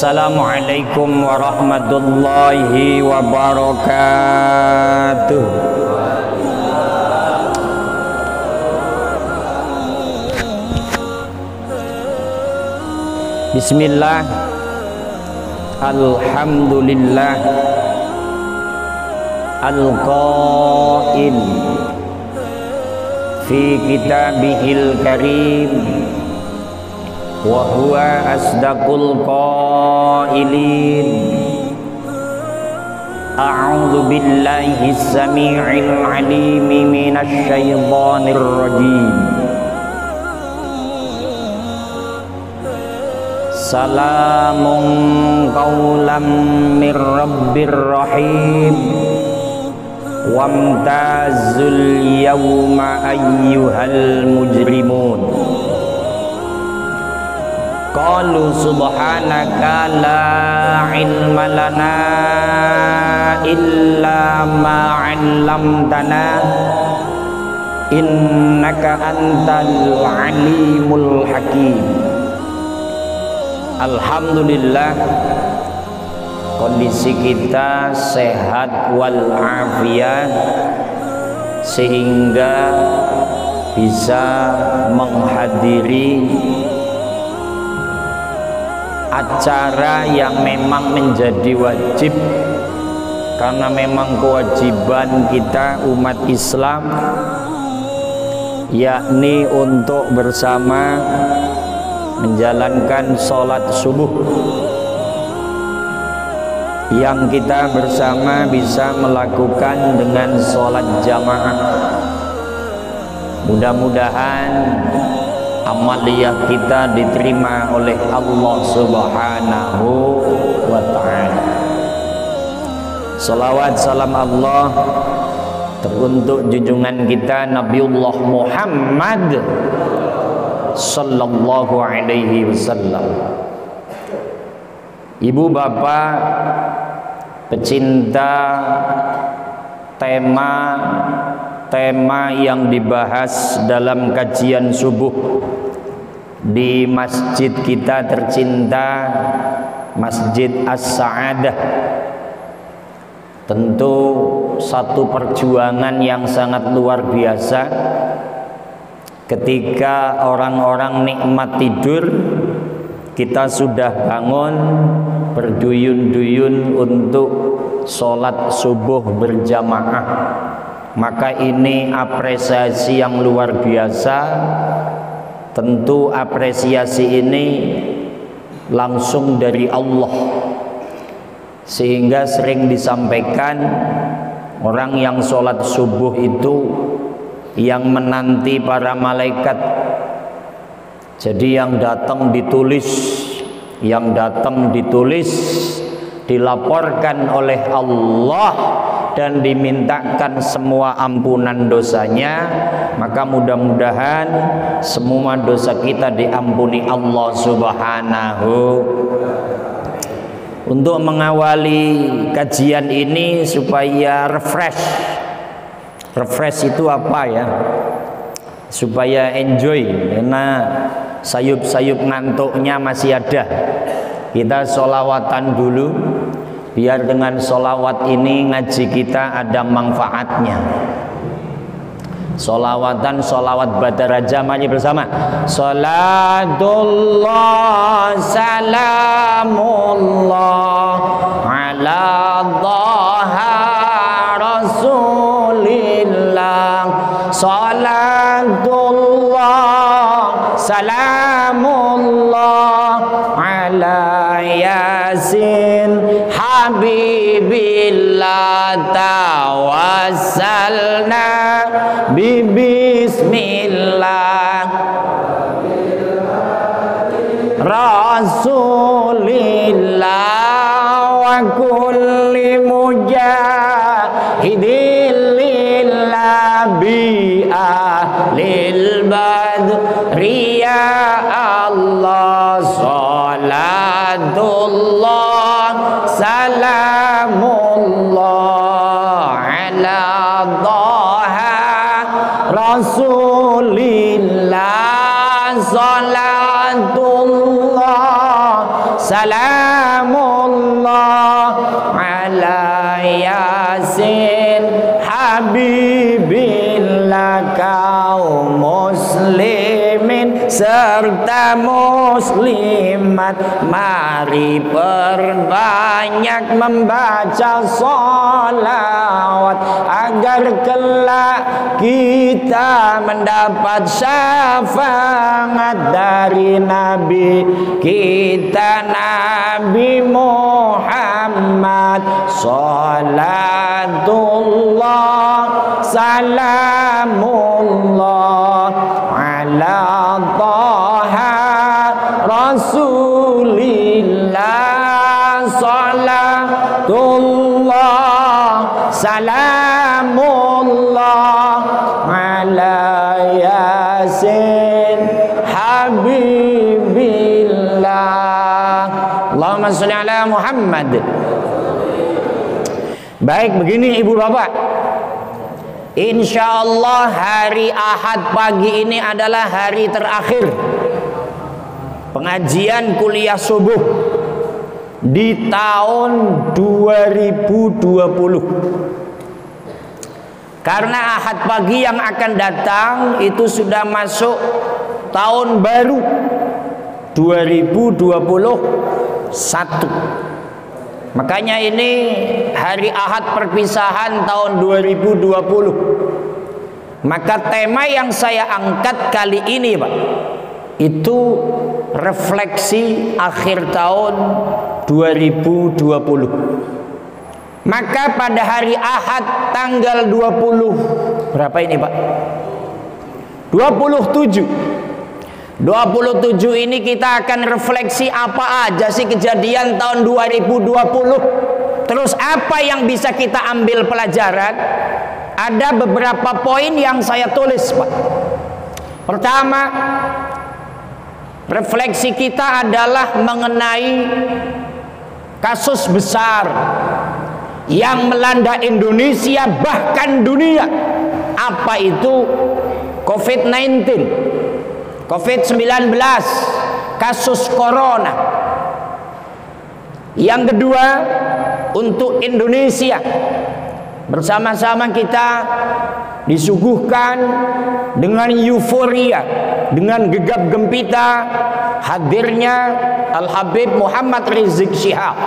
Assalamualaikum warahmatullahi wabarakatuh. Bismillah, alhamdulillah, al-qail fi kitabihil karim, wa huwa asdaqul qailin. A'udzu billahi as-sami'il 'alim minasy syaithanir rajim. Salamun qaulam mir rabbir rahim. Wamtazul yawma ayyuhal mujrimun. Qalu subhanaka la ilma lana illa ma 'allamtana innaka antal alimul hakim. Alhamdulillah, kondisi kita sehat walafiat sehingga bisa menghadiri acara yang memang menjadi wajib, karena memang kewajiban kita umat Islam, yakni untuk bersama menjalankan sholat subuh, yang kita bersama bisa melakukan dengan sholat jamaah. Mudah-mudahan amaliyah kita diterima oleh Allah Subhanahu wa ta'ala. Salawat salam Allah teruntuk junjungan kita Nabiullah Muhammad sallallahu alaihi wasallam. Ibu bapak pecinta tema yang dibahas dalam kajian subuh di masjid kita tercinta, Masjid As-Sa'adah, tentu satu perjuangan yang sangat luar biasa. Ketika orang-orang nikmat tidur, kita sudah bangun berduyun-duyun untuk sholat subuh berjamaah. Maka ini apresiasi yang luar biasa. Tentu apresiasi ini langsung dari Allah, sehingga sering disampaikan orang yang sholat subuh itu yang menanti para malaikat. Jadi yang datang ditulis, dilaporkan oleh Allah dan dimintakan semua ampunan dosanya. Maka mudah-mudahan semua dosa kita diampuni Allah Subhanahu. Untuk mengawali kajian ini supaya refresh itu apa ya? Supaya enjoy, karena sayup-sayup ngantuknya masih ada. Kita sholawatan dulu, biar dengan sholawat ini ngaji kita ada manfaatnya. Sholawat badaraja, mari bersama. Salatullah salamullah ala dhaha rasulillah. Salatullah salamullah ala yasin habibillah. Tawassalna bismillah rasulillah wa kulli mujahidin lillah bi ahlil badri ya Allah. Salatullah salamullah ala dhaha rasulillah. Salatullah salamullah ala yasin habibillah kaum muslimin serta muslimat, mari perbanyak membaca sholawat agar kelak kita mendapat syafaat dari Nabi kita Nabi Muhammad. Salatullah salamullah ala Taha Rasulillah. Salatullah salamullah ala yasin habibillah. Allahumma sholli ala Muhammad. Baik, begini ibu bapak, insya Allah hari Ahad pagi ini adalah hari terakhir pengajian kuliah subuh di tahun 2020. Karena Ahad pagi yang akan datang itu sudah masuk tahun baru 2021. Makanya ini hari Ahad perpisahan tahun 2020. Maka tema yang saya angkat kali ini Pak, itu refleksi akhir tahun 2020. Maka pada hari Ahad tanggal 20 berapa ini Pak? 27 ini kita akan refleksi apa aja sih kejadian tahun 2020. Terus apa yang bisa kita ambil pelajaran? Ada beberapa poin yang saya tulis Pak. Pertama, refleksi kita adalah mengenai kasus besar yang melanda Indonesia bahkan dunia. Apa itu? COVID-19, kasus corona. Yang kedua, untuk Indonesia, bersama-sama kita disuguhkan dengan euforia, dengan gegap gempita hadirnya Al-Habib Muhammad Rizik Syihab.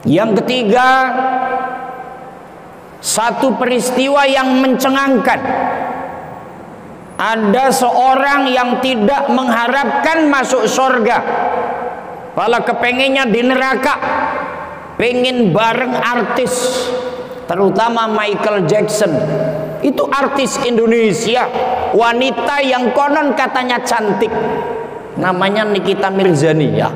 Yang ketiga, satu peristiwa yang mencengangkan. Ada seorang yang tidak mengharapkan masuk surga, malah kepengennya di neraka, pengen bareng artis, terutama Michael Jackson. Itu artis Indonesia, wanita yang konon katanya cantik, namanya Nikita Mirzani ya.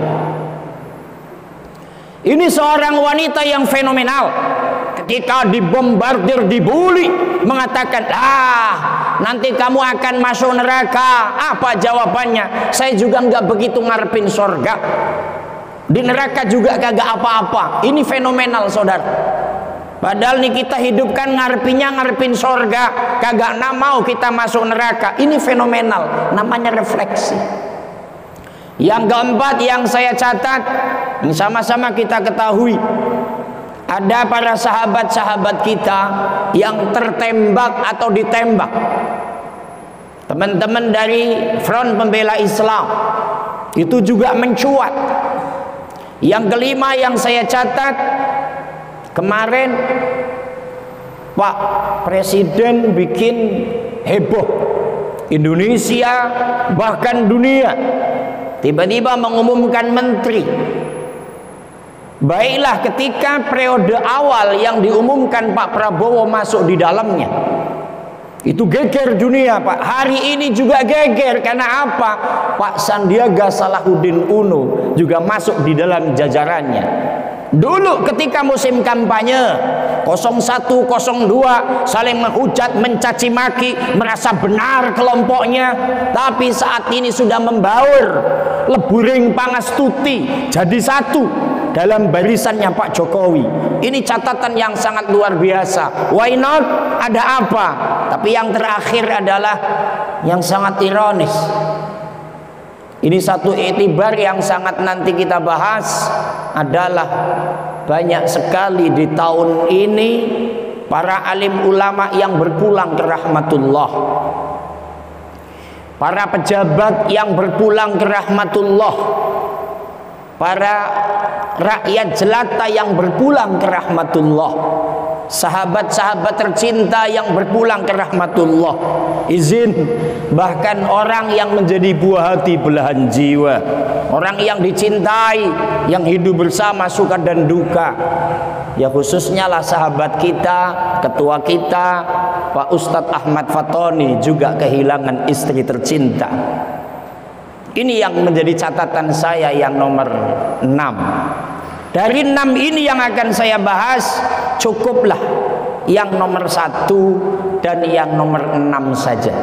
Ini seorang wanita yang fenomenal. Ketika dibombardir, dibully, mengatakan, nanti kamu akan masuk neraka. Apa jawabannya? Saya juga nggak begitu ngarepin surga. Di neraka juga kagak apa-apa. Ini fenomenal saudara. Padahal nih kita hidupkan ngarepin surga, kagak mau kita masuk neraka. Ini fenomenal, namanya refleksi. Yang keempat yang saya catat, ini sama-sama kita ketahui, ada para sahabat-sahabat kita yang tertembak atau ditembak. Teman-teman dari Front Pembela Islam itu juga mencuat. Yang kelima yang saya catat, kemarin Pak Presiden bikin heboh Indonesia bahkan dunia, tiba-tiba mengumumkan menteri. Baiklah, ketika periode awal yang diumumkan Pak Prabowo masuk di dalamnya, itu geger dunia Pak. Hari ini juga geger, karena apa? Pak Sandiaga Salahuddin Uno juga masuk di dalam jajarannya. Dulu ketika musim kampanye 01, 02 saling menghujat, mencaci maki, merasa benar kelompoknya. Tapi saat ini sudah membaur, leburing Pangastuti jadi satu dalam barisannya Pak Jokowi. Ini catatan yang sangat luar biasa. Why not? Ada apa? Tapi yang terakhir adalah yang sangat ironis. Ini satu iktibar yang sangat nanti kita bahas adalah banyak sekali di tahun ini para alim ulama yang berpulang ke rahmatullah, para pejabat yang berpulang ke rahmatullah, para rakyat jelata yang berpulang ke rahmatullah, sahabat-sahabat tercinta yang berpulang ke rahmatullah. Izin, bahkan orang yang menjadi buah hati belahan jiwa, orang yang dicintai, yang hidup bersama suka dan duka, ya khususnya lah sahabat kita, ketua kita Pak Ustadz Ahmad Fatoni juga kehilangan istri tercinta. Ini yang menjadi catatan saya yang nomor 6. Dari 6 ini yang akan saya bahas, cukuplah yang nomor 1 dan yang nomor 6 saja.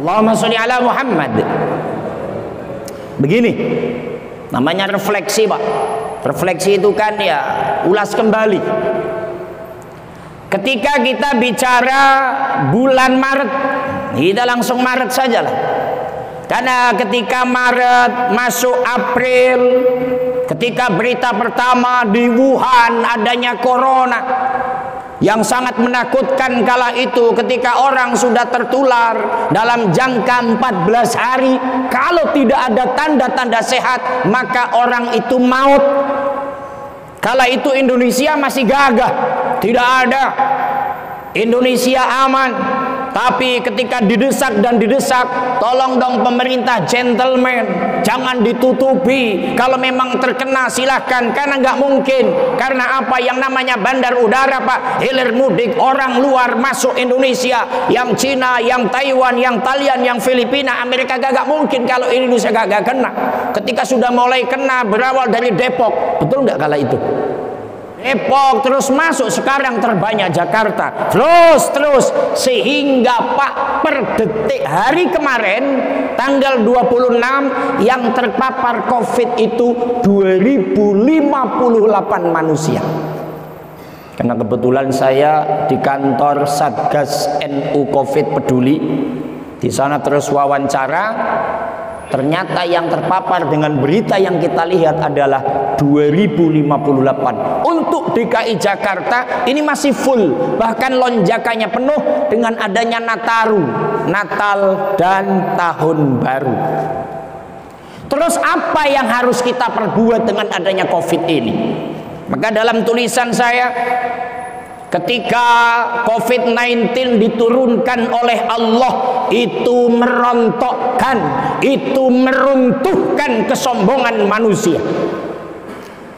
Allahumma sholli ala Muhammad. Begini, namanya refleksi, Pak. Refleksi itu kan ya ulas kembali. Ketika kita bicara bulan Maret, kita langsung Maret sajalah. Karena ketika Maret masuk April, ketika berita pertama di Wuhan adanya corona yang sangat menakutkan kala itu, ketika orang sudah tertular dalam jangka 14 hari, kalau tidak ada tanda-tanda sehat maka orang itu maut. Kala itu Indonesia masih gagah, tidak ada, Indonesia aman. Tapi ketika didesak dan didesak, tolong dong pemerintah gentleman, jangan ditutupi. Kalau memang terkena silahkan, karena nggak mungkin. Karena apa? Yang namanya bandar udara, Pak, hilir mudik orang luar masuk Indonesia, yang Cina, yang Taiwan, yang Thailand, yang Filipina, Amerika, gak mungkin kalau Indonesia gak kena. Ketika sudah mulai kena, berawal dari Depok, betul nggak kala itu? Depok terus masuk, sekarang terbanyak Jakarta, terus sehingga Pak, per detik hari kemarin tanggal 26 yang terpapar COVID itu 2058 manusia. Karena kebetulan saya di kantor Satgas NU COVID Peduli, di sana terus wawancara. Ternyata yang terpapar dengan berita yang kita lihat adalah 2058. Untuk DKI Jakarta ini masih full, bahkan lonjakannya penuh dengan adanya Nataru, Natal dan Tahun Baru. Terus apa yang harus kita perbuat dengan adanya COVID ini? Maka dalam tulisan saya, ketika COVID-19 diturunkan oleh Allah, itu merontokkan, itu meruntuhkan kesombongan manusia.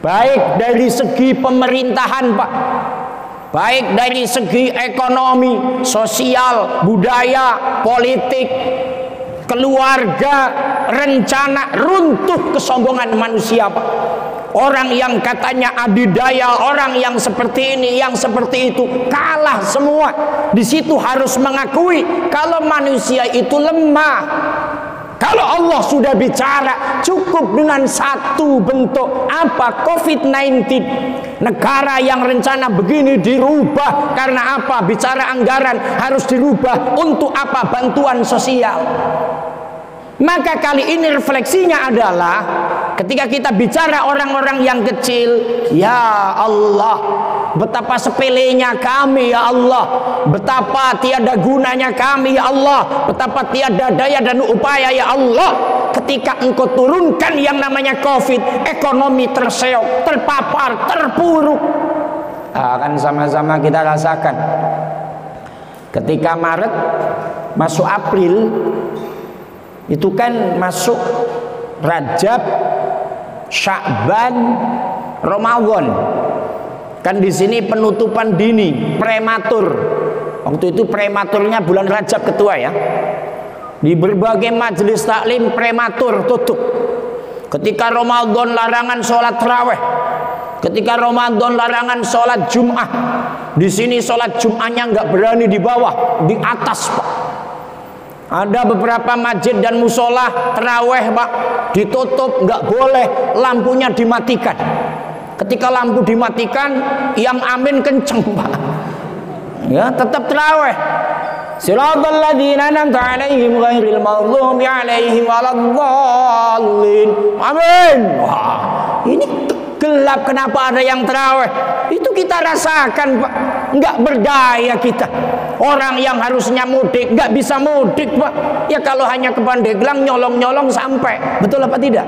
Baik dari segi pemerintahan, Pak, baik dari segi ekonomi, sosial, budaya, politik, keluarga, rencana, runtuh kesombongan manusia, Pak. Orang yang katanya adidaya, orang yang seperti ini, yang seperti itu, kalah semua. Di situ harus mengakui kalau manusia itu lemah. Kalau Allah sudah bicara, cukup dengan satu bentuk, apa? COVID-19. Negara yang rencana begini dirubah karena apa? Bicara anggaran harus dirubah untuk apa? Bantuan sosial. Maka kali ini refleksinya adalah ketika kita bicara orang-orang yang kecil, ya Allah, betapa sepelenya kami, ya Allah, betapa tiada gunanya kami, ya Allah, betapa tiada daya dan upaya, ya Allah. Ketika engkau turunkan yang namanya COVID, ekonomi terseok, terpapar, terpuruk. Akan sama-sama kita rasakan. Ketika Maret masuk April, itu kan masuk Rajab, Sya'ban, Ramadan. Kan di sini penutupan dini, prematur. Waktu itu prematurnya bulan Rajab ketua ya. Di berbagai majelis taklim prematur tutup. Ketika Ramadan larangan sholat tarawih. Ketika Ramadan larangan sholat Jum'ah. Di sini sholat Jum'ahnya nggak berani di bawah, di atas, Pak. Ada beberapa masjid dan musola terawih, Pak, ditutup, nggak boleh, lampunya dimatikan. Ketika lampu dimatikan, yang amin kenceng, Pak. Ya, tetap terawih. Siratal ladzina an'amta 'alaihim ghairil maghdubi 'alaihim waladdallin. Amin. Wah, ini gelap, kenapa ada yang terawih? Itu kita rasakan, Pak. Enggak berdaya kita. Orang yang harusnya mudik enggak bisa mudik, Pak. Ya kalau hanya ke Pandeglang nyolong-nyolong sampai. Betul apa tidak?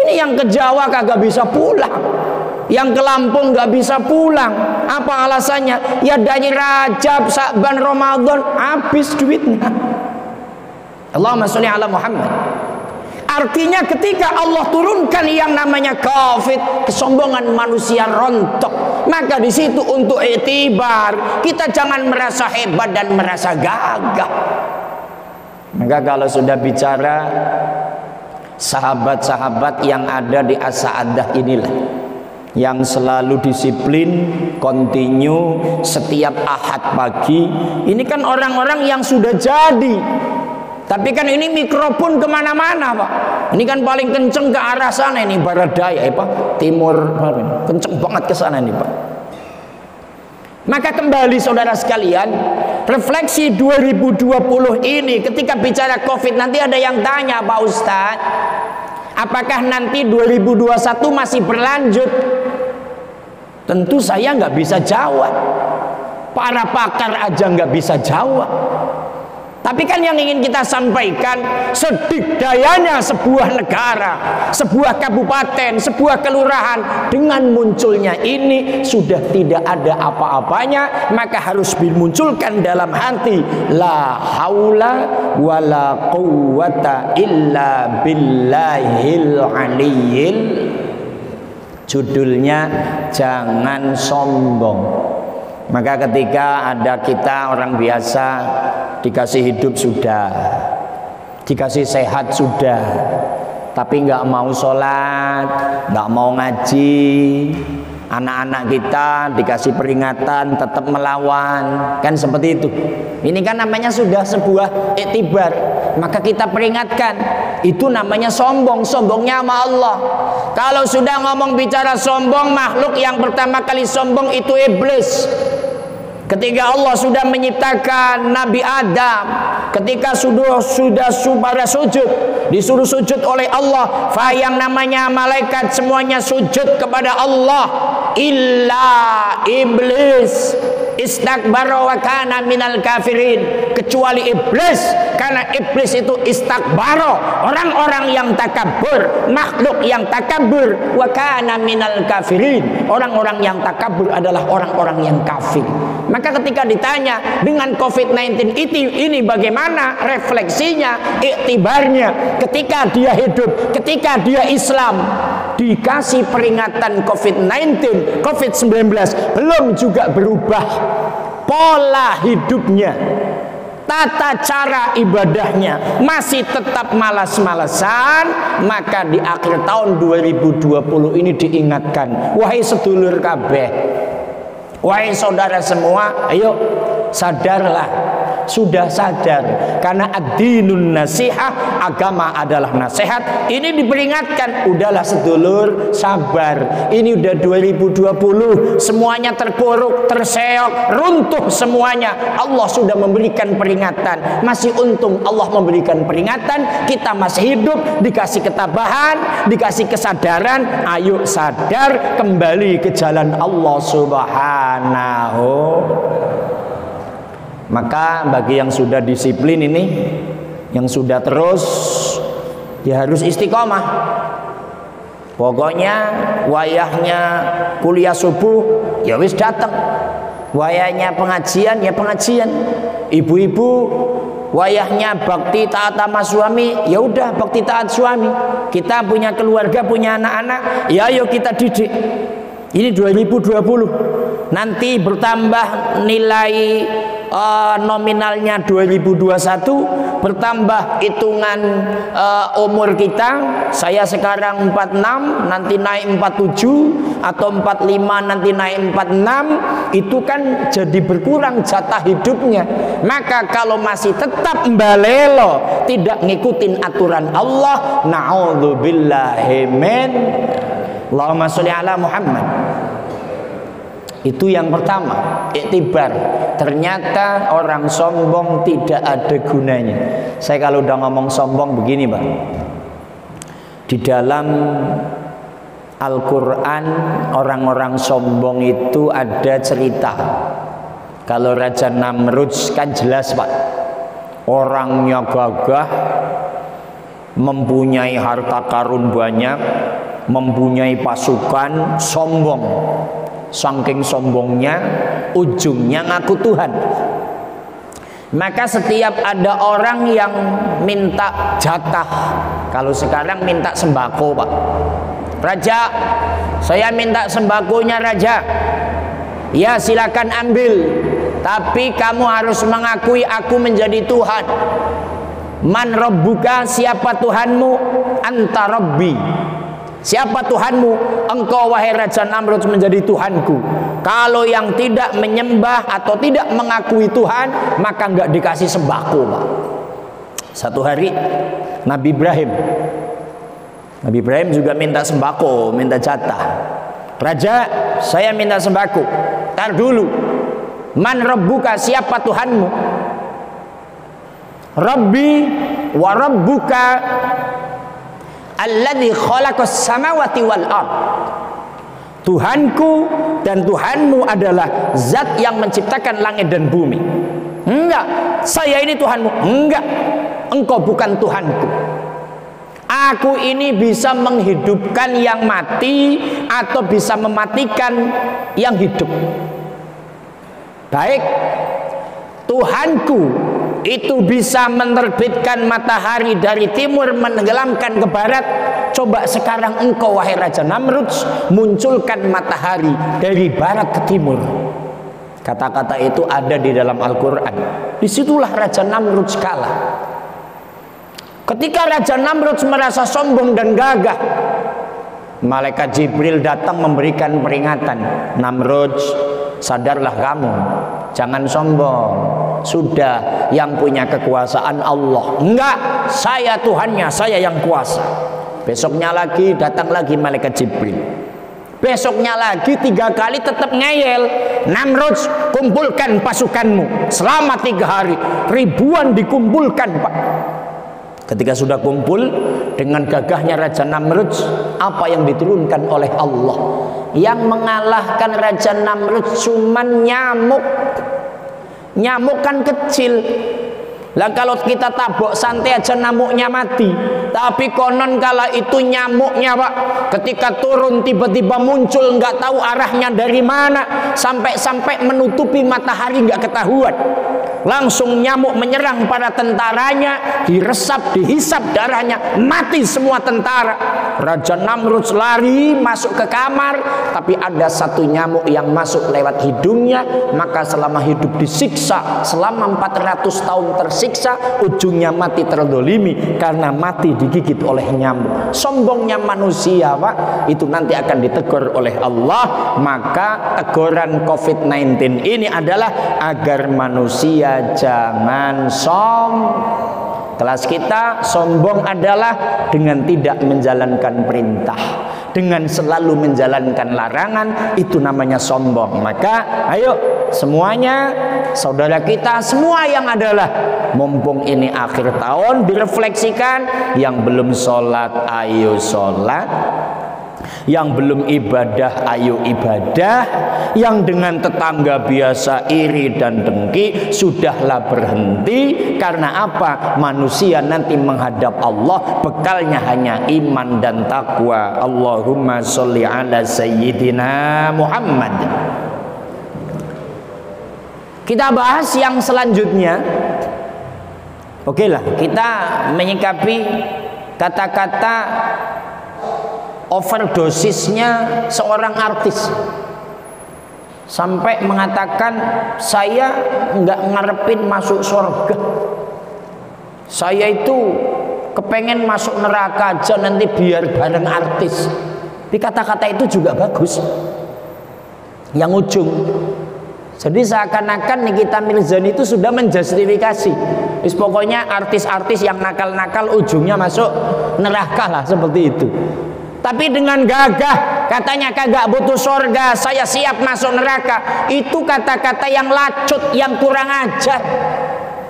Ini yang ke Jawa kagak bisa pulang. Yang ke Lampung nggak bisa pulang. Apa alasannya? Ya dari Rajab, Sa'ban, Ramadan habis duitnya. Allahumma sholli ala Muhammad. Artinya ketika Allah turunkan yang namanya Covid, kesombongan manusia rontok. Maka di situ untuk iktibar, kita jangan merasa hebat dan merasa gagah. Maka kalau sudah bicara sahabat-sahabat yang ada di As-Sa'adah inilah, yang selalu disiplin, kontinu setiap Ahad pagi. Ini kan orang-orang yang sudah jadi. Tapi kan ini mikrofon kemana-mana, Pak. Ini kan paling kenceng ke arah sana ini, barat daya, Pak, timur, kenceng banget ke sana ini, Pak. Maka kembali saudara sekalian, refleksi 2020 ini ketika bicara Covid, nanti ada yang tanya, Pak Ustadz, apakah nanti 2021 masih berlanjut? Tentu saya nggak bisa jawab. Para pakar aja nggak bisa jawab. Tapi kan yang ingin kita sampaikan, sedikdayanya sebuah negara, sebuah kabupaten, sebuah kelurahan, dengan munculnya ini sudah tidak ada apa-apanya, maka harus dimunculkan dalam hati, la haula wala quwwata illa billahil aliyyil. Judulnya jangan sombong. Maka ketika ada kita orang biasa, dikasih hidup sudah, dikasih sehat sudah, tapi nggak mau sholat, nggak mau ngaji. Anak-anak kita dikasih peringatan tetap melawan, kan seperti itu. Ini kan namanya sudah sebuah iktibar. Maka kita peringatkan, itu namanya sombong. Sombongnya sama Allah. Kalau sudah ngomong bicara sombong, makhluk yang pertama kali sombong itu iblis. Ketika Allah sudah menciptakan Nabi Adam, ketika sudah pada sujud, disuruh sujud oleh Allah, yang namanya malaikat semuanya sujud kepada Allah, illa iblis istakbara wa kana minal kafirin, kecuali iblis, karena iblis itu istakbara, orang-orang yang takabur, makhluk yang takabur, wa kana minal kafirin, orang-orang yang takabur adalah orang-orang yang kafir. Maka ketika ditanya dengan COVID-19 ini bagaimana refleksinya, iktibarnya, ketika dia hidup, ketika dia Islam, dikasih peringatan COVID-19, COVID-19, belum juga berubah pola hidupnya, tata cara ibadahnya, masih tetap malas-malasan. Maka di akhir tahun 2020 ini diingatkan, wahai sedulur kabeh, wahai saudara semua, ayo sadarlah. Sudah sadar, karena ad-dinun nasihah, agama adalah nasihat. Ini diperingatkan, udahlah sedulur, sabar. Ini udah 2020, semuanya terpuruk, terseok, runtuh semuanya. Allah sudah memberikan peringatan. Masih untung Allah memberikan peringatan, kita masih hidup, dikasih ketabahan, dikasih kesadaran. Ayo sadar, kembali ke jalan Allah Subhanahu. Maka bagi yang sudah disiplin ini, yang sudah terus, ya harus istiqomah. Pokoknya wayahnya kuliah subuh, ya wis datang. Wayahnya pengajian, ya pengajian. Ibu-ibu wayahnya bakti taat sama suami, ya udah bakti taat suami. Kita punya keluarga, punya anak-anak, ya ayo kita didik. Ini 2020, nanti bertambah nilai nominalnya 2021, bertambah hitungan umur kita. Saya sekarang 46, nanti naik 47, atau 45 nanti naik 46. Itu kan jadi berkurang jatah hidupnya. Maka kalau masih tetap mbalelo, tidak ngikutin aturan Allah, na'udzubillahi min. Allahumma sholli ala Muhammad. Itu yang pertama, iktibar. Ternyata orang sombong tidak ada gunanya. Saya kalau udah ngomong sombong begini, Pak. Di dalam Al-Quran orang-orang sombong itu ada cerita. Kalau Raja Namrud kan jelas, Pak. Orangnya gagah, mempunyai harta karun banyak, mempunyai pasukan, sombong. Saking sombongnya, ujungnya ngaku Tuhan. Maka setiap ada orang yang minta jatah, kalau sekarang minta sembako, Pak. Raja, saya minta sembakonya Raja. Ya silakan ambil, tapi kamu harus mengakui aku menjadi Tuhan. Man rabbuka, siapa Tuhanmu? Anta rabbi. Siapa Tuhanmu? Engkau wahai Raja Namrud menjadi Tuhanku. Kalau yang tidak menyembah atau tidak mengakui Tuhan, maka enggak dikasih sembako, Pak. Satu hari Nabi Ibrahim juga minta sembako, minta jatah. Raja, saya minta sembako. Tar dulu. Man rabbuka, siapa Tuhanmu? Rabbi wa rabbuka alladzi khalaqas samawati wal ard. Tuhanku dan Tuhanmu adalah zat yang menciptakan langit dan bumi. Enggak, saya ini Tuhanmu. Enggak, engkau bukan Tuhanku. Aku ini bisa menghidupkan yang mati atau bisa mematikan yang hidup. Baik, Tuhanku itu bisa menerbitkan matahari dari timur menenggelamkan ke barat. Coba sekarang engkau wahai Raja Namrud munculkan matahari dari barat ke timur. Kata-kata itu ada di dalam Al-Quran. Disitulah Raja Namrud kalah. Ketika Raja Namrud merasa sombong dan gagah, malaikat Jibril datang memberikan peringatan. Namrud, sadarlah kamu, jangan sombong. Sudah, yang punya kekuasaan Allah. Enggak, saya Tuhannya, saya yang kuasa. Besoknya lagi datang lagi malaikat Jibril. Besoknya lagi 3 kali tetap ngeyel. Namrud, kumpulkan pasukanmu selama 3 hari. Ribuan dikumpulkan, Pak. Ketika sudah kumpul, dengan gagahnya Raja Namrud, apa yang diturunkan oleh Allah? Yang mengalahkan Raja Namrud cuman nyamuk. Nyamuk kan kecil. Lah kalau kita tabok santai aja nyamuknya mati. Tapi konon kala itu nyamuknya, Pak, ketika turun tiba-tiba muncul nggak tahu arahnya dari mana, sampai menutupi matahari nggak ketahuan. Langsung nyamuk menyerang para tentaranya, diresap, dihisap darahnya, mati semua tentara. Raja Namrud lari masuk ke kamar, tapi ada satu nyamuk yang masuk lewat hidungnya. Maka selama hidup disiksa, selama 400 tahun tersiksa, ujungnya mati terdolimi karena mati digigit oleh nyamuk. Sombongnya manusia, Pak, itu nanti akan ditegur oleh Allah. Maka teguran COVID-19 ini adalah agar manusia jangan sombong. Kelas kita sombong adalah dengan tidak menjalankan perintah, dengan selalu menjalankan larangan, itu namanya sombong. Maka ayo semuanya, saudara kita semua yang adalah, mumpung ini akhir tahun, direfleksikan. Yang belum sholat, ayo sholat. Yang belum ibadah, ayo ibadah. Yang dengan tetangga biasa iri dan dengki, sudahlah berhenti. Karena apa? Manusia nanti menghadap Allah, bekalnya hanya iman dan takwa. Allahumma sholli ala sayyidina Muhammad. Kita bahas yang selanjutnya. Oke lah, kita menyikapi kata-kata overdosisnya seorang artis, sampai mengatakan saya nggak ngarepin masuk surga, saya itu kepengen masuk neraka aja nanti biar bareng artis. Di kata-kata itu juga bagus yang ujung. Jadi seakan-akan Nikita Mirzani itu sudah menjustifikasi, pokoknya artis-artis yang nakal-nakal ujungnya masuk neraka lah, seperti itu. Tapi dengan gagah katanya kagak butuh surga, saya siap masuk neraka. Itu kata-kata yang lacut, yang kurang ajar.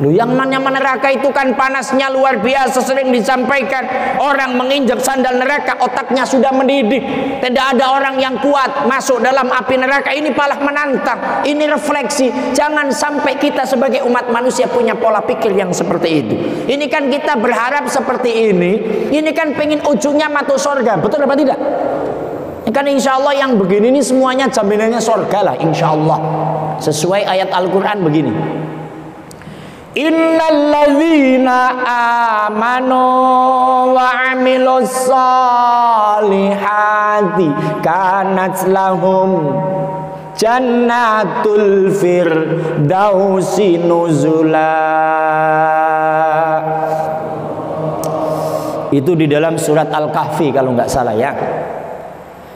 Loh, yang namanya neraka itu kan panasnya luar biasa, sering disampaikan. Orang menginjak sandal neraka otaknya sudah mendidih. Tidak ada orang yang kuat masuk dalam api neraka. Ini malah menantang. Ini refleksi. Jangan sampai kita sebagai umat manusia punya pola pikir yang seperti itu. Ini kan kita berharap seperti ini. Ini kan pengen ujungnya masuk surga. Betul apa tidak? Ini kan insya Allah yang begini ini semuanya jaminannya surga lah, insya Allah. Sesuai ayat Al-Quran begini. Innalladzina amanu wa amilus solihati kanat lahum jannatul firdausi nuzula. Itu di dalam surat Al-Kahfi kalau nggak salah ya.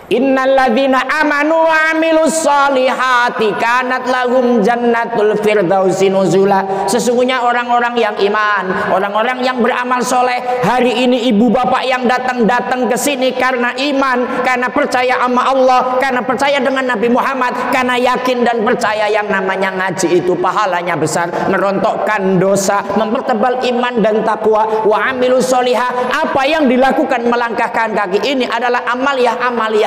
Innalladzina amanu wa amilus solihati kanat lahum jannatul firdausi nuzula. Sesungguhnya orang-orang yang iman, orang-orang yang beramal soleh, hari ini ibu bapak yang datang ke sini karena iman, karena percaya sama Allah, karena percaya dengan Nabi Muhammad, karena yakin dan percaya yang namanya ngaji itu pahalanya besar, merontokkan dosa, mempertebal iman dan takwa. Wa amilus solihah, apa yang dilakukan melangkahkan kaki ini adalah amaliyah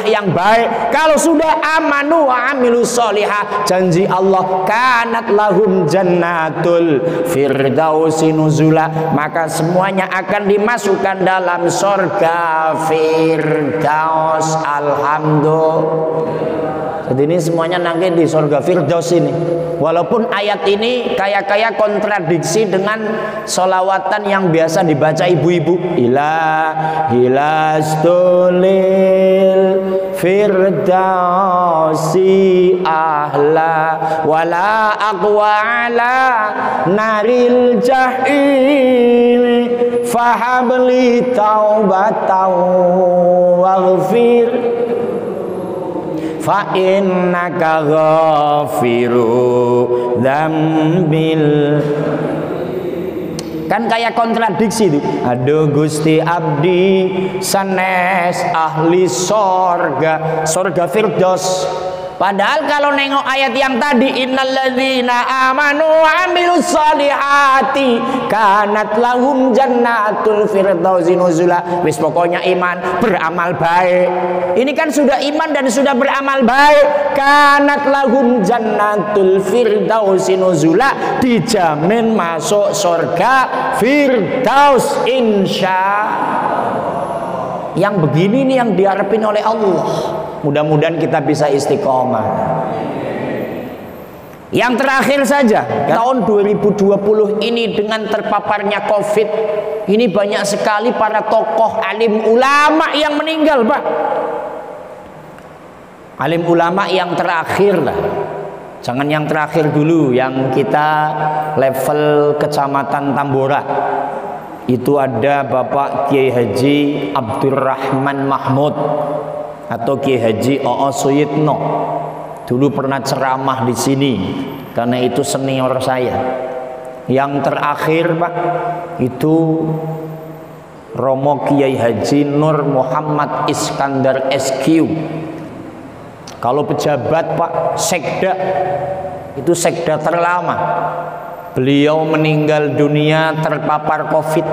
yang baik. Kalau sudah amanu wa amilus solihah, janji Allah kanat lahum jannatul firdausi nuzula, maka semuanya akan dimasukkan dalam surga firdaus. Alhamdulillah. Jadi ini semuanya nanti di surga firdaus ini. Walaupun ayat ini kayak kontradiksi dengan sholawatan yang biasa dibaca ibu-ibu. Ilahilastulil firdausi ahla wala aqwa ala naril jahim fahabli taubatan waghfir fa innaka ghafiru dzambil. Kan kayak kontradiksi itu. Aduh Gusti abdi sanes ahli sorga, sorga firdaus. Padahal kalau nengok ayat yang tadi, innalladzina amanu wa amilus solihati kanat lahum jannatul firdausi nuzula. Wis pokoknya iman, beramal baik. Ini kan sudah iman dan sudah beramal baik. Kanat lahum jannatul firdausi nuzula, dijamin masuk surga firdaus insyaallah. Yang begini nih yang diharapin oleh Allah. Mudah-mudahan kita bisa istiqomah. Yang terakhir saja, tahun 2020 ini dengan terpaparnya COVID, ini banyak sekali para tokoh alim ulama yang meninggal, Pak. Alim ulama yang terakhir lah. Jangan yang terakhir dulu, yang kita level kecamatan Tambora. Itu ada Bapak Kiai Haji Abdurrahman Mahmud atau Kiai Haji O.O. Suyitno. Dulu pernah ceramah di sini, karena itu senior saya. Yang terakhir Pak, itu Romo Kiai Haji Nur Muhammad Iskandar SQ. Kalau pejabat Pak, sekda, itu sekda terlama. Beliau meninggal dunia terpapar COVID.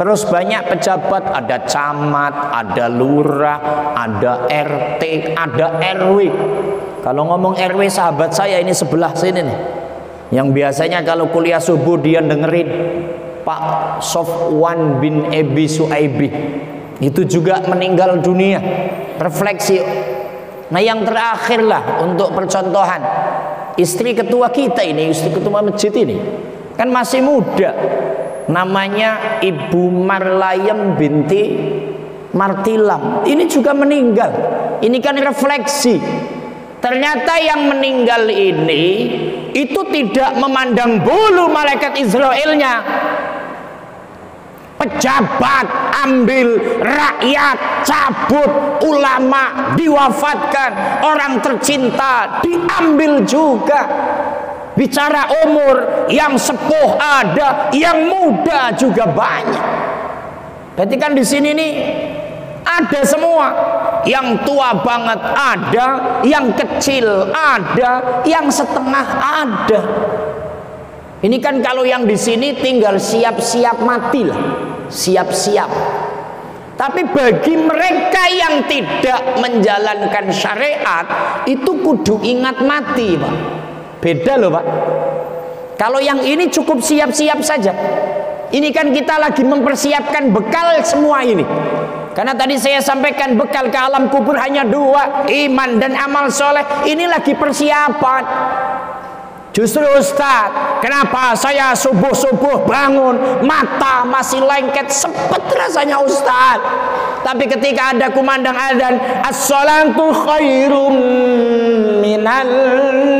Terus banyak pejabat, ada camat, ada lurah, ada RT, ada RW. Kalau ngomong RW sahabat saya ini sebelah sini nih, yang biasanya kalau kuliah subuh dia dengerin, Pak Sofwan bin Ebi Suaibi. Itu juga meninggal dunia. Refleksi. Nah yang terakhir lah untuk percontohan, istri ketua kita ini, istri ketua masjid ini kan masih muda, namanya Ibu Marlayem binti Martilam. Ini juga meninggal. Ini kan refleksi. Ternyata yang meninggal ini itu tidak memandang bulu malaikat Israelnya. Pejabat ambil, rakyat cabut, ulama diwafatkan, orang tercinta diambil juga. Bicara umur, yang sepuh ada, yang muda juga banyak. Berarti kan di sini nih Ada semua. Yang tua banget ada, yang kecil ada, yang setengah ada. Ini kan kalau yang di sini tinggal siap-siap mati lah, siap-siap. Tapi bagi mereka yang tidak menjalankan syariat, itu kudu ingat mati, Pak. Beda loh, Pak. Kalau yang ini cukup siap-siap saja. Ini kan kita lagi mempersiapkan bekal semua ini. Karena tadi saya sampaikan bekal ke alam kubur hanya 2, iman dan amal soleh. Ini lagi persiapan. Justru Ustaz, kenapa saya subuh-subuh bangun mata masih lengket sepet rasanya Ustaz. Tapi ketika ada kumandang adzan, as-salatu khairum minan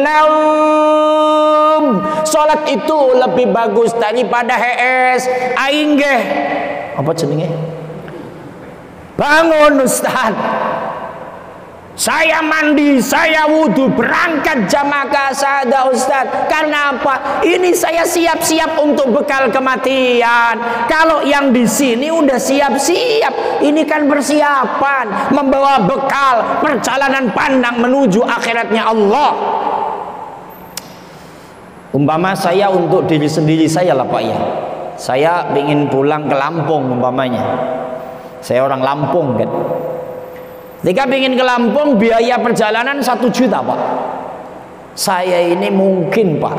naum, salat itu lebih bagus daripada hees. Aing nggih apa jenenge? Bangun Ustaz, saya mandi, saya wudhu, berangkat jamaah kasadah Ustaz. Karena apa? Ini saya siap-siap untuk bekal kematian. Kalau yang di sini udah siap-siap, ini kan persiapan membawa bekal perjalanan pandang menuju akhiratnya Allah. Umpama saya untuk diri sendiri saya lah Pak ya. Saya ingin pulang ke Lampung umpamanya. Saya orang Lampung kan. Ketika ingin ke Lampung biaya perjalanan 1 juta Pak. Saya ini mungkin Pak,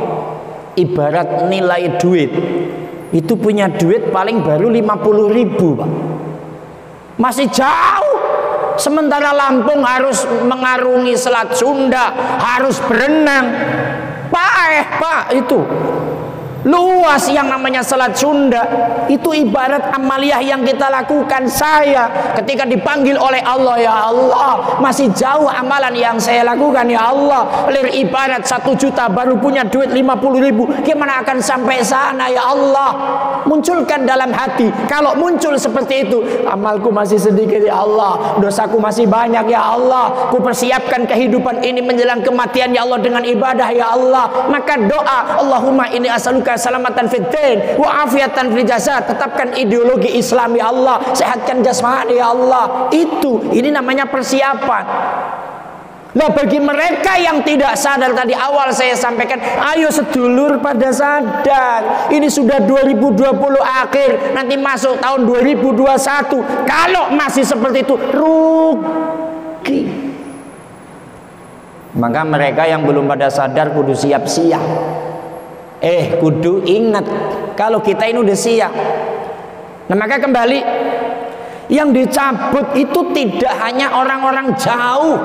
ibarat nilai duit, itu punya duit paling baru 50.000 Pak. Masih jauh. Sementara Lampung harus mengarungi Selat Sunda, harus berenang. Pak itu luas yang namanya Selat Sunda. Itu ibarat amaliyah yang kita lakukan. Saya ketika dipanggil oleh Allah, ya Allah masih jauh amalan yang saya lakukan ya Allah. Ibarat 1 juta baru punya duit 50.000, gimana akan sampai sana ya Allah. Munculkan dalam hati, kalau muncul seperti itu, amalku masih sedikit ya Allah, dosaku masih banyak ya Allah, ku persiapkan kehidupan ini menjelang kematian ya Allah dengan ibadah ya Allah. Maka doa, Allahumma inni as'aluka salamatan fid din wa afiatan fil jasad. Tetapkan ideologi Islam ya Allah, sehatkan jasmani ya Allah. Ini namanya persiapan. Nah bagi mereka yang tidak sadar, tadi awal saya sampaikan, ayo sedulur pada sadar. Ini sudah 2020 akhir, nanti masuk tahun 2021. Kalau masih seperti itu, rugi. Maka mereka yang belum pada sadar kudu siap-siap. Kudu ingat kalau kita ini udah siap. Nah maka kembali, yang dicabut itu tidak hanya orang-orang jauh,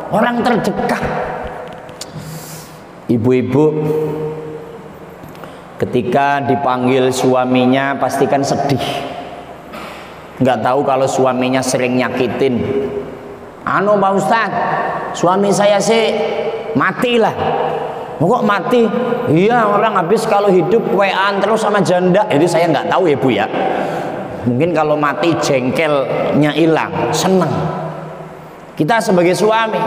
orang terdekat. Ibu-ibu ketika dipanggil suaminya pastikan sedih. Nggak tahu kalau suaminya sering nyakitin. Pak Ustaz, suami saya sih matilah. Kok mati? Iya, orang habis kalau hidup WA-an terus sama janda. Itu saya nggak tahu ya Bu ya. Mungkin kalau mati jengkelnya hilang, seneng. Kita sebagai suami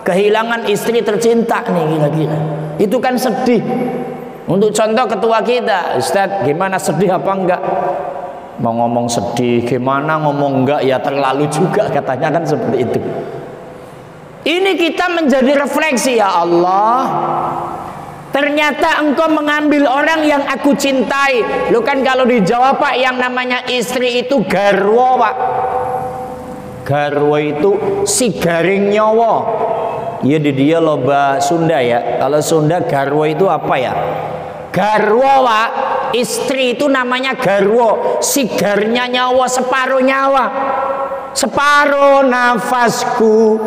kehilangan istri tercinta nih kira-kira, itu kan sedih. Untuk contoh ketua kita, Ustadz, gimana, sedih apa enggak? Mau ngomong sedih, gimana ngomong enggak ya terlalu juga, katanya kan seperti itu. Ini kita menjadi refleksi, ya Allah, ternyata engkau mengambil orang yang aku cintai. Lu kan kalau di Jawa Pak, yang namanya istri itu garwo Pak. Garwo itu si garing nyawa. Ya di dia loba Sunda ya. Kalau Sunda garwo itu apa ya? Garwo Pak, istri itu namanya garwo. Sigarnya nyawa, separuh nyawa, separuh nafasku.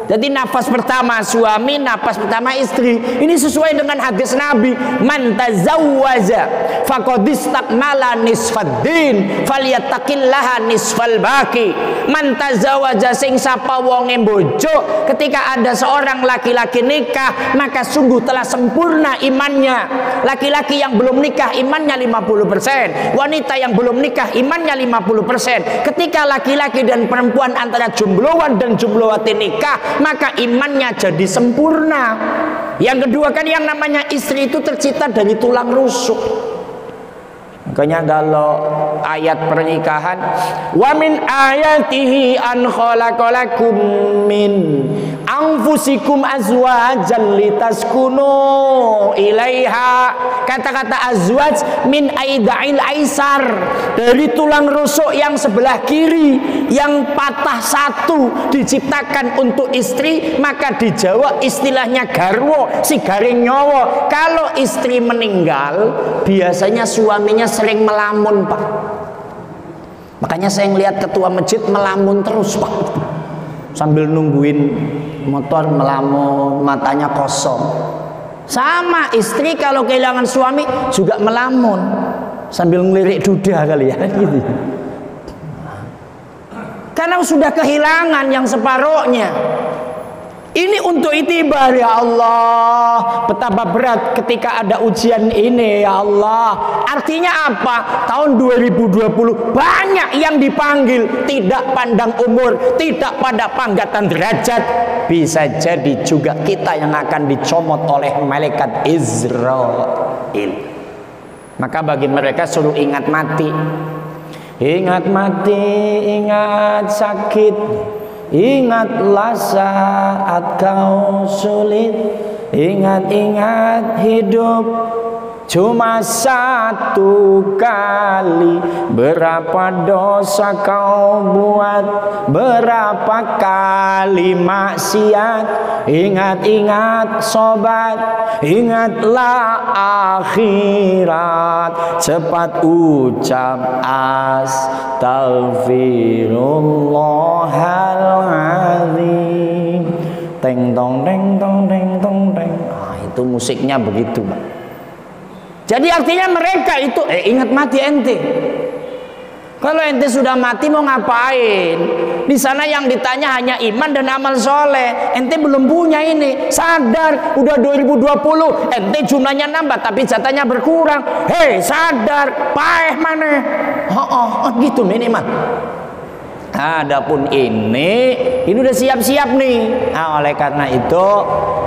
Jadi nafas pertama suami, nafas pertama istri. Ini sesuai dengan hadis Nabi, man tazawwaja faqad istakmala nisfaddin falyattaqillaha nisfal baqi. Man tazawwaja, sing sapa wonge bojo, ketika ada seorang laki-laki nikah, maka sungguh telah sempurna imannya. Laki-laki yang belum nikah imannya 50%, wanita yang belum nikah imannya 50%. Ketika laki-laki dan perempuan antara jombloan dan jomblowati nikah, maka imannya jadi sempurna. Yang kedua kan yang namanya istri itu tercipta dari tulang rusuk. Makanya kalau ayat pernikahan, wa min ayatihi an khalaqalakum min anfusikum azwajan litaskunu ilaiha. Kata-kata azwaj min aidail aisar, dari tulang rusuk yang sebelah kiri yang patah satu diciptakan untuk istri, maka di Jawa istilahnya garwo, si garing nyowo. Kalau istri meninggal biasanya suaminya sering melamun, Pak. Makanya saya ngelihat ketua masjid melamun terus, Pak, sambil nungguin motor melamun, matanya kosong. Sama istri kalau kehilangan suami juga melamun sambil ngelirik duda kali ya, gitu. Karena sudah kehilangan yang separohnya. Ini untuk itibar, ya Allah. Betapa berat ketika ada ujian ini, ya Allah. Artinya apa? Tahun 2020 banyak yang dipanggil, tidak pandang umur, tidak pada panggatan derajat. Bisa jadi juga kita yang akan dicomot oleh malaikat Israel. Maka bagi mereka suruh ingat mati. Ingat mati, ingat sakit, ingatlah saat kau sulit. Ingat-ingat hidup cuma satu kali. Berapa dosa kau buat, berapa kali maksiat. Ingat-ingat sobat, ingatlah akhirat. Cepat ucap astaghfirullahaladzim. Teng tong teng tong teng tong teng. Itu musiknya begitu, Pak. Jadi artinya mereka itu ingat mati ente. Kalau ente sudah mati mau ngapain? Di sana yang ditanya hanya iman dan amal soleh. Ente belum punya ini. Sadar, udah 2020, ente jumlahnya nambah tapi jatahnya berkurang. Hei, sadar, paeh mana? Gitu minimal. Adapun ini udah siap-siap nih. Nah, oleh karena itu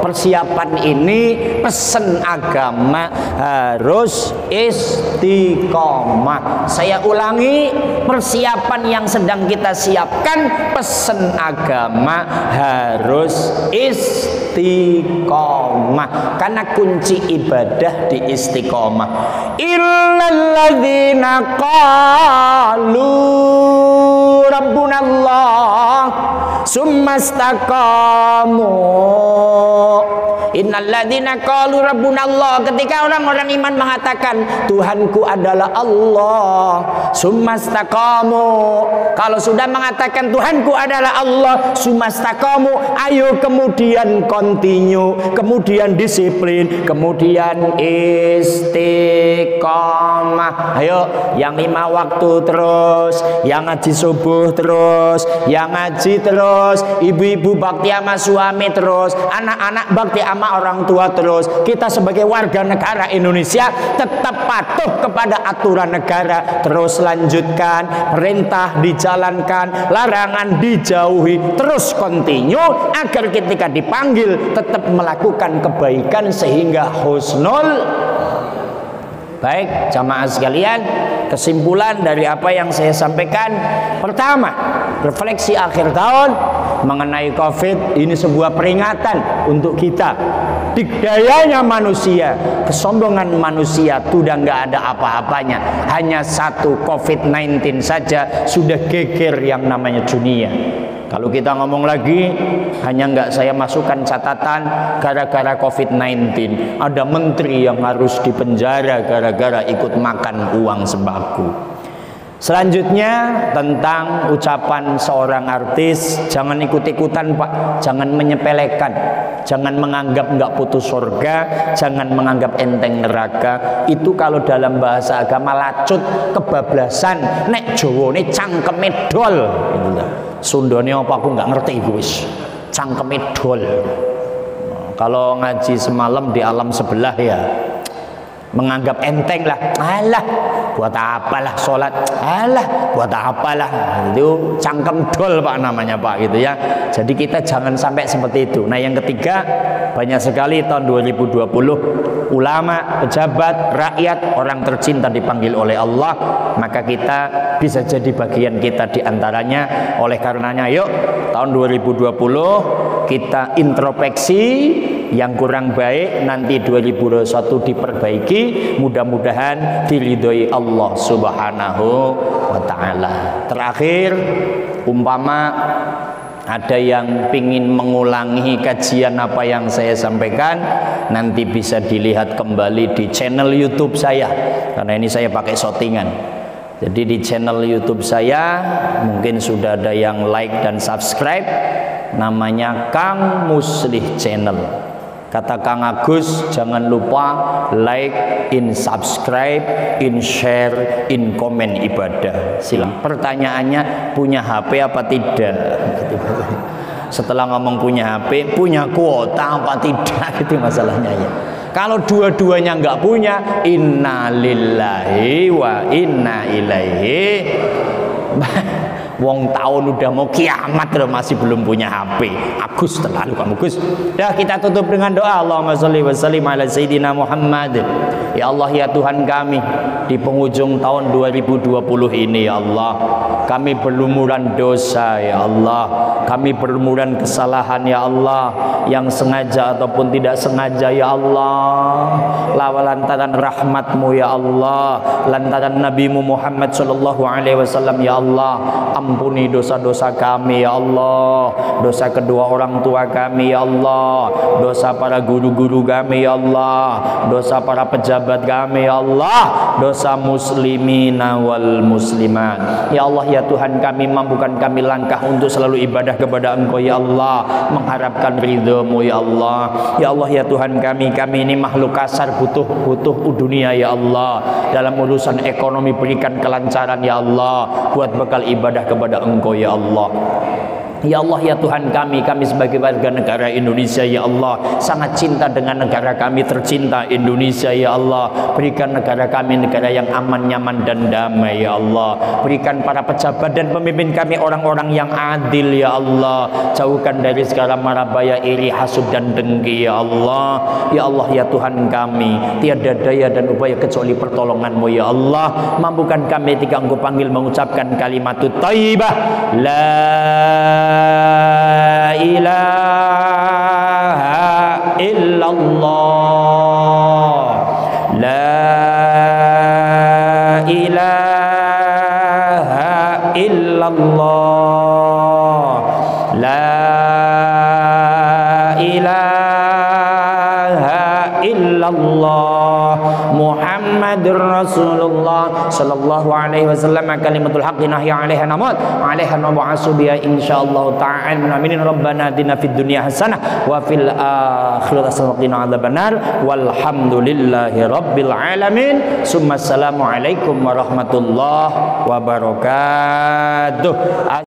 persiapan ini, pesen agama harus istiqomah. Saya ulangi, persiapan yang sedang kita siapkan, pesen agama harus istiqomah. Karena kunci ibadah di istiqomah. Illalladzina qalu Rabbunallah summa istaqamu. Innalladzina qalu Rabbunallah, ketika orang-orang iman mengatakan Tuhanku adalah Allah, summa istaqamu, kalau sudah mengatakan Tuhanku adalah Allah, summa istaqamu, ayo kemudian continue, kemudian disiplin, kemudian istiqomah. Ayo yang 5 waktu terus, yang ngaji subuh terus, yang ngaji terus, ibu-ibu bakti sama suami terus, anak-anak bakti sama orang tua terus. Kita sebagai warga negara Indonesia tetap patuh kepada aturan negara. Terus lanjutkan, perintah dijalankan, larangan dijauhi, terus continue agar ketika dipanggil tetap melakukan kebaikan sehingga husnul. Baik, jamaah sekalian, kesimpulan dari apa yang saya sampaikan, pertama, refleksi akhir tahun mengenai COVID ini sebuah peringatan untuk kita. Dikdayanya manusia, kesombongan manusia sudah nggak ada apa-apanya. Hanya satu COVID-19 saja sudah geger yang namanya dunia. Kalau kita ngomong lagi, hanya nggak saya masukkan catatan gara-gara COVID-19 ada menteri yang harus dipenjara gara-gara ikut makan uang sembako. Selanjutnya tentang ucapan seorang artis, jangan ikut-ikutan Pak, jangan menyepelekan, jangan menganggap nggak putus surga, jangan menganggap enteng neraka. Itu kalau dalam bahasa agama lacut, kebablasan, nek Jawane cangkeme dol. Sundone apa aku nggak ngerti guys, cangkeme dol. Kalau ngaji semalam di alam sebelah ya menganggap enteng lah, alah buat apalah sholat, alah buat apalah, itu cangkem dol Pak namanya Pak gitu ya. Jadi kita jangan sampai seperti itu. Nah yang ketiga, banyak sekali tahun 2020 ulama, pejabat, rakyat, orang tercinta dipanggil oleh Allah, maka kita bisa jadi bagian kita diantaranya. Oleh karenanya yuk tahun 2020 kita introspeksi, yang kurang baik nanti 2021 diperbaiki, mudah-mudahan diridhoi Allah Subhanahu wa ta'ala. Terakhir, umpama ada yang pingin mengulangi kajian apa yang saya sampaikan, nanti bisa dilihat kembali di channel YouTube saya, karena ini saya pakai shottingan. Jadi di channel YouTube saya mungkin sudah ada yang like dan subscribe, namanya Kang Muslih Channel. Kata Kang Agus, jangan lupa like, in subscribe, in share, in komen ibadah. Silakan. Pertanyaannya, punya HP apa tidak? Setelah ngomong punya HP, punya kuota apa tidak? Itu masalahnya ya. Kalau dua-duanya nggak punya, inna lillahi wa inna ilaihi. Wong tahun udah mau kiamat loh masih belum punya HP. Agus terlalu kamu Gus. Ya kita tutup dengan doa. Allahumma sholli wa sallim ala sayyidina Muhammad. Ya Allah ya Tuhan kami, di penghujung tahun 2020 ini ya Allah, kami berlumuran dosa ya Allah, kami berlumuran kesalahan ya Allah, yang sengaja ataupun tidak sengaja ya Allah. Lantaran rahmatmu ya Allah, lantaran Nabimu Muhammad sallallahu alaihi wasallam ya Allah, ampuni dosa-dosa kami ya Allah, dosa kedua orang tua kami ya Allah, dosa para guru-guru kami ya Allah, dosa para pejabat kami ya Allah, dosa muslimina wal muslimat ya Allah ya Tuhan kami, mampukan kami langkah untuk selalu ibadah kepada Engkau ya Allah, mengharapkan ridho-Mu ya Allah. Ya Allah ya Tuhan kami ini makhluk kasar, butuh dunia ya Allah, dalam urusan ekonomi berikan kelancaran ya Allah, buat bekal ibadah kepada Engkau ya Allah. Ya Allah ya Tuhan kami sebagai warga negara Indonesia ya Allah, sangat cinta dengan negara kami tercinta Indonesia ya Allah. Berikan negara kami negara yang aman, nyaman dan damai ya Allah. Berikan para pejabat dan pemimpin kami orang-orang yang adil ya Allah. Jauhkan dari segala marabaya, iri, hasud dan dengki ya Allah. Ya Allah ya Tuhan kami, tiada daya dan upaya kecuali pertolongan-Mu ya Allah. Mampukan kami ketika Engkau panggil mengucapkan kalimatut thayyibah, la ilaha illallah, la ilaha illallah, la ilaha illallah, Muhammadur Rasulullah sallallahu alaihi wasallam. Kalimatul haqqi nahya 'alaiha namut 'alaiha nab'asu biha insyaallah ta'ala. Amin. Rabbana atina fid dunya hasanah wa fil akhirati hasanah wa qina adzabannar. Walhamdulillahi rabbil alamin. Summa assalamu alaikum warahmatullahi wabarakatuh.